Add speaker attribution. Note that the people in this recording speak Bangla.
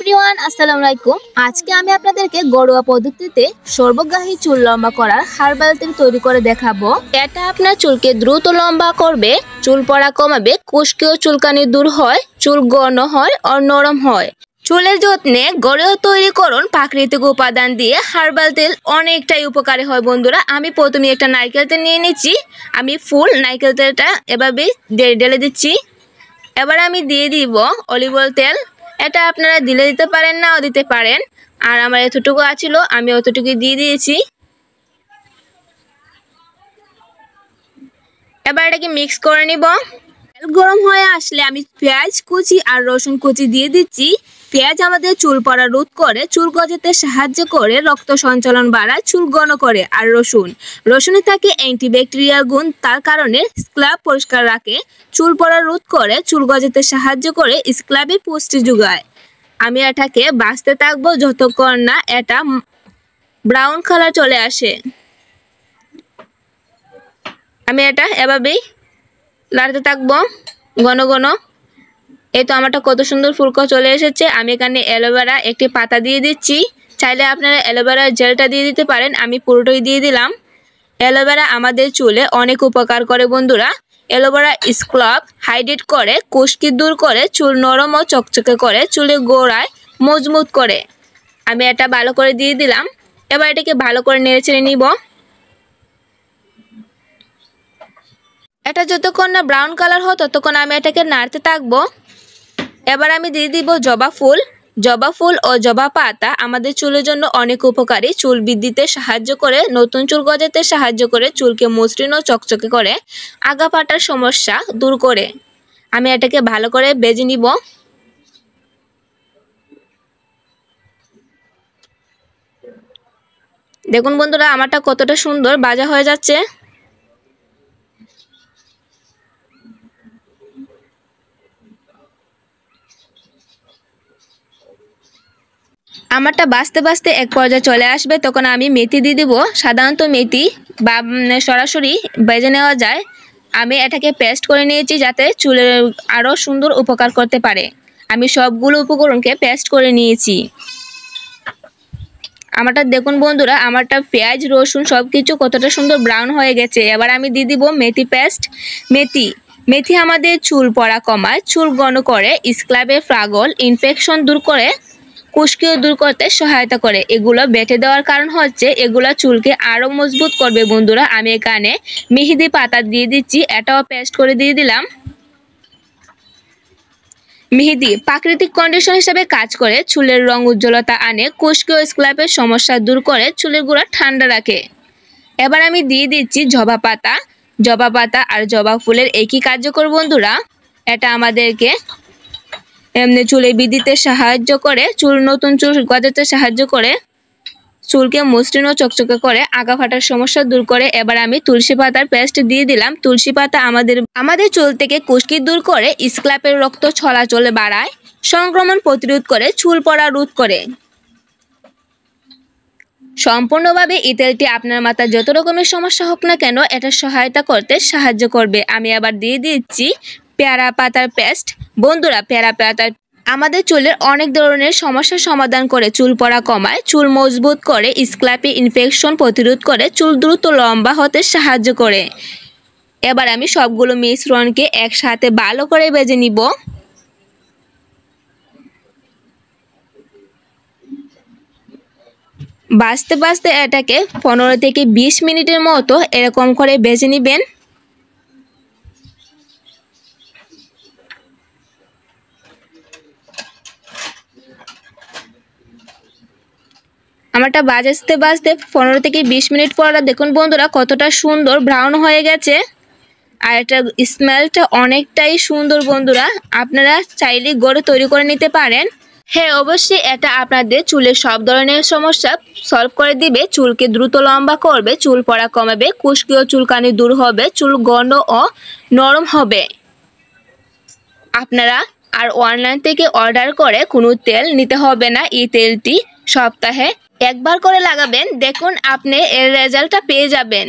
Speaker 1: এভরিওয়ান, আসসালামু আলাইকুম। আজকে আমি আপনাদেরকে ঘরোয়া পদ্ধতিতে সর্বগ্রাহী চুল লম্বা করার হার্বাল তেল তৈরি করে দেখাবো। এটা আপনার চুলকে দ্রুত লম্বা করবে, চুল পড়া কমাবে, খুশকি ও চুলকানি দূর হয়, চুল ঘন হয় ও নরম হয়। চুলের যত্নে ঘরেও তৈরি করুন প্রাকৃতিক উপাদান দিয়ে হার্বাল তেল অনেকটাই উপকারী হয় বন্ধুরা। আমি প্রথমে একটা নারকেল তেল নিয়ে নিচ্ছি। আমি ফুল নারকেল তেলটা এভাবে ঢেলে দিচ্ছি। এবার আমি দিয়ে দিব অলিভ অয়েল তেল। এটা আপনারা দিলে দিতে পারেন, নাও দিতে পারেন। আর আমার এতটুকু আছিল, আমি অতটুকু দিয়ে দিয়েছি। এবার এটাকে মিক্স করে নিব। তেল গরম হয়ে আসলে আমি পেঁয়াজ কুচি আর রসুন কুচি দিয়ে দিচ্ছি। পেঁয়াজ আমাদের চুল পড়া রোধ করে, চুল গজাতে সাহায্য করে, রক্ত সঞ্চালন বাড়ায়, চুল ঘন করে। আর রসুনে থাকে অ্যান্টিব্যাকটেরিয়াল গুণ, তার কারণে স্ক্যাল্প পরিষ্কার রাখে, চুল পড়া রোধ করে, চুল গজাতে সাহায্য করে, স্ক্যাল্পে পুষ্টি যোগায়। আমি এটাকে ভাজতে থাকবো যতক্ষণ না এটা ব্রাউন কালার চলে আসে। আমি এটা এভাবেই লাড়তে থাকবো ঘন ঘন। এই তো আমারটা কত সুন্দর ফুলকো চলে এসেছে। আমি এখানে অ্যালোভেরা একটি পাতা দিয়ে দিচ্ছি। চাইলে আপনারা অ্যালোভেরার জেলটা দিয়ে দিতে পারেন, আমি পুরোটাই দিয়ে দিলাম। অ্যালোভেরা আমাদের চুলে অনেক উপকার করে বন্ধুরা। অ্যালোভেরা স্ক্যাল্প হাইড্রেট করে, খুশকি দূর করে, চুল নরম ও চকচকে করে, চুলের গোড়ায় মজবুত করে। আমি এটা ভালো করে দিয়ে দিলাম। এবার এটাকে ভালো করে নেড়েচেড়ে নিব। এটা যতক্ষণ না ব্রাউন কালার হয় ততক্ষণ আমি এটাকে নাড়তে থাকবো। এবার আমি দিয়ে দিব জবা ফুল। জবা ফুল ও জবা পাতা আমাদের চুলের জন্য অনেক উপকারী। চুল বৃদ্ধিতে সাহায্য করে, নতুন চুল গজাতে সাহায্য করে, চুলকে মসৃণ ও চকচকে করে, আগা ফাটার সমস্যা দূর করে। আমি এটাকে ভালো করে ভেজে নিব। দেখুন বন্ধুরা, আমারটা কতটা সুন্দর ভাজা হয়ে যাচ্ছে। আমারটা বাঁচতে বাঁচতে এক পর্যায়ে চলে আসবে, তখন আমি মেথি দিয়ে দিব। সাধারণত মেথি বা সরাসরি ভেজে নেওয়া যায়। আমি এটাকে পেস্ট করে নিয়েছি যাতে চুলের আরও সুন্দর উপকার করতে পারে। আমি সবগুলো উপকরণকে পেস্ট করে নিয়েছি। আমারটা দেখুন বন্ধুরা, আমারটা পেঁয়াজ রসুন সব কিছু কতটা সুন্দর ব্রাউন হয়ে গেছে। এবার আমি দিয়ে দিব মেথি পেস্ট। মেথি আমাদের চুল পড়া কমায়, চুল ঘন করে, স্ক্যাল্পে ফাগল ইনফেকশন দূর করে, খুশকিও দূর করতে সহায়তা করে। এগুলো বেটে দেওয়ার কারণ হচ্ছে এগুলো চুলকে আরও মজবুত করবে বন্ধুরা। আমি এখানে মেহেদি পাতা দিয়ে দিচ্ছি, এটাও পেস্ট করে দিয়ে দিলাম। মেহেদি প্রাকৃতিক কন্ডিশন হিসেবে কাজ করে, চুলের রং উজ্জ্বলতা আনে, খুশকি ও স্ক্যাল্পের সমস্যা দূর করে, চুলের গোড়া ঠান্ডা রাখে। এবার আমি দিয়ে দিচ্ছি জবা পাতা। জবা পাতা আর জবা ফুলের একই কার্যকর বন্ধুরা। এটা আমাদেরকে এমনি চুলে বৃদ্ধিতে সাহায্য করে, নতুন চুল গজাতে সাহায্য করে, চুলকে মসৃণ ও চকচকে করে, আগা ফাটার সমস্যা দূর করে। এবার আমি তুলসী পাতার পেস্ট দিয়ে দিলাম। তুলসী পাতা আমাদের চুল থেকে খুশকি দূর করে, স্ক্যাল্পের রক্ত চলাচল বাড়ায়, সংক্রমণ প্রতিরোধ করে, চুল পড়া রোধ করে। সম্পূর্ণভাবে এই তেলটি আপনার মাথার যত রকমের সমস্যা হোক না কেন এটা সহায়তা করতে সাহায্য করবে। আমি আবার দিয়ে দিচ্ছি পেয়ারা পাতার পেস্ট। বন্ধুরা, পেয়ারা পাতার আমাদের চুলের অনেক ধরনের সমস্যার সমাধান করে, চুল পড়া কমায়, চুল মজবুত করে, স্ক্যাল্পে ইনফেকশন প্রতিরোধ করে, চুল দ্রুত লম্বা হতে সাহায্য করে। এবার আমি সবগুলো মিশ্রণকে একসাথে ভালো করে ভেজে নিব। ভাজতে ভাজতে এটাকে 15 থেকে 20 মিনিটের মতো এরকম করে ভেজে নেবেন। আমারটা ভাজতে ভাজতে 15 থেকে 20 মিনিট পর দেখুন বন্ধুরা কতটা সুন্দর ব্রাউন হয়ে গেছে। আর এটার স্মেলটা অনেকটাই সুন্দর বন্ধুরা। আপনারা চাইলে ঘরে তৈরি করে নিতে পারেন। হ্যাঁ, অবশ্যই এটা আপনাদের চুলের সব ধরনের সমস্যা সলভ করে দিবে। চুলকে দ্রুত লম্বা করবে, চুল পড়া কমাবে, খুশকি ও চুলকানি দূর হবে, চুল ঘন ও নরম হবে। আপনারা আর অনলাইন থেকে অর্ডার করে কোনো তেল নিতে হবে না। এই তেলটি সপ্তাহে একবার করে লাগাবেন, দেখুন আপনি এর রেজাল্টটা পেয়ে যাবেন।